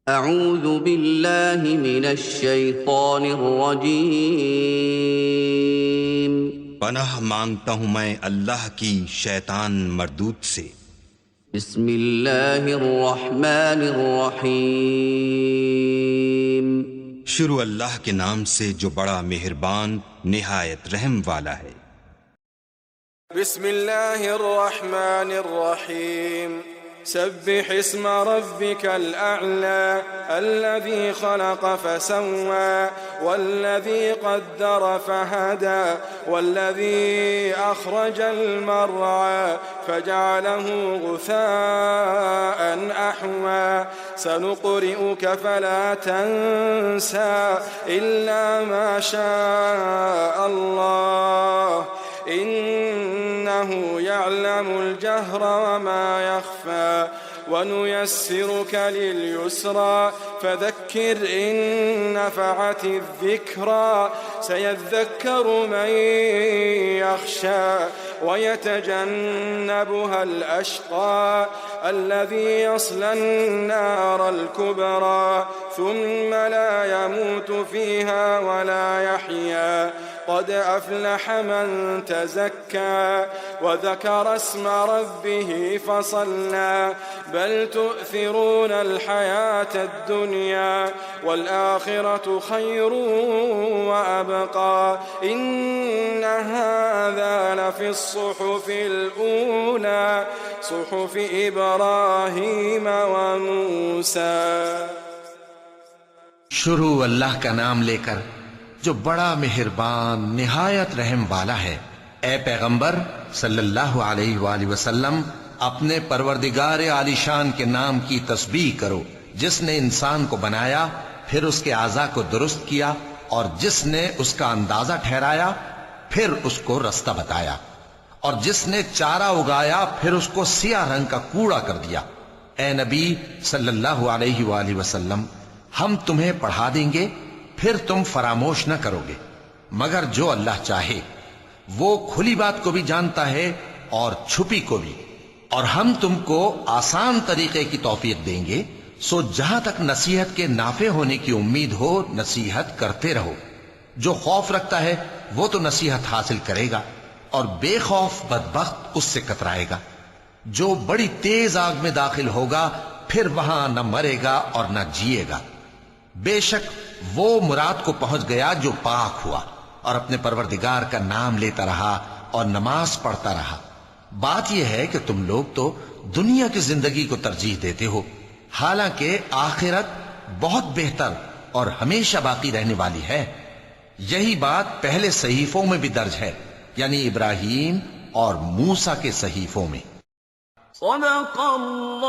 अऊज़ु बिल्लाहि मिनश शैतानिर रजीम। पनाह मांगता हूँ मैं अल्लाह की शैतान मरदूत से। बिस्मिल्लाहिर रहमानिर रहीम। शुरू अल्लाह के नाम से जो बड़ा मेहरबान निहायत रहम वाला है। बिस्मिल्लाहिर रहमानिर रहीम। सब्बिह इस्म रब्बिकल अअला अल्लज़ी खलक़ फसव्वा वल्लज़ी क़द्दर फहदा वल्लज़ी अख़रजल मर्अा फजअलहु गुसाअन अहवा सनुक़रिउक फला तंसा इल्ला मा शाअ अल्लाह इन्नहु यअलमुल जहरा वमा यख़फ़ा वनुयस्सिरुक लिलयुस्रा फذكر إن नफ़अति الذिक्रा सयذक्करु मन यख़शा वयतजन्नबुहा अल-अश्क़ा الذي يصلى النار الكبرى ثم لا يموت فيها ولا يحيا قد أفلح من تزكى وذكر اسم ربه فصلى بل تؤثرون الحياة الدنيا والآخرة خير وأبقى إن هذا لفي الصحف الأولى صحف إبراهيم وموسى। शुरू अल्लाह का नाम लेकर जो बड़ा मेहरबान निहायत रहम वाला है। ए पैगंबर सल्लल्लाहु अलैहि वसल्लम, अपने परवरदिगार आलिशान के नाम की तस्बीह करो, जिसने इंसान को बनाया फिर उसके आज़ा को दुरुस्त किया और जिसने उसका अंदाजा ठहराया फिर उसको रास्ता बताया और जिसने चारा उगाया फिर उसको सियाह रंग का कूड़ा कर दिया। ए नबी सल्लल्लाहु अलैहि वसल्लम, हम तुम्हें पढ़ा देंगे फिर तुम फरामोश न करोगे, मगर जो अल्लाह चाहे वो खुली बात को भी जानता है और छुपी को भी, और हम तुमको आसान तरीके की तौफीक देंगे। सो जहां तक नसीहत के नाफे होने की उम्मीद हो नसीहत करते रहो। जो खौफ रखता है वो तो नसीहत हासिल करेगा और बेखौफ बदबख्त उससे कतराएगा। जो बड़ी तेज आग में दाखिल होगा फिर वहां न मरेगा और न जिएगा। बेशक वो मुराद को पहुंच गया जो पाक हुआ और अपने परवरदिगार का नाम लेता रहा और नमाज पढ़ता रहा। बात यह है कि तुम लोग तो दुनिया की जिंदगी को तरजीह देते हो, हालांकि आखिरत बहुत बेहतर और हमेशा बाकी रहने वाली है। यही बात पहले सहीफों में भी दर्ज है, यानी इब्राहीम और मूसा के सहीफों में। सदक़ल्लाहुल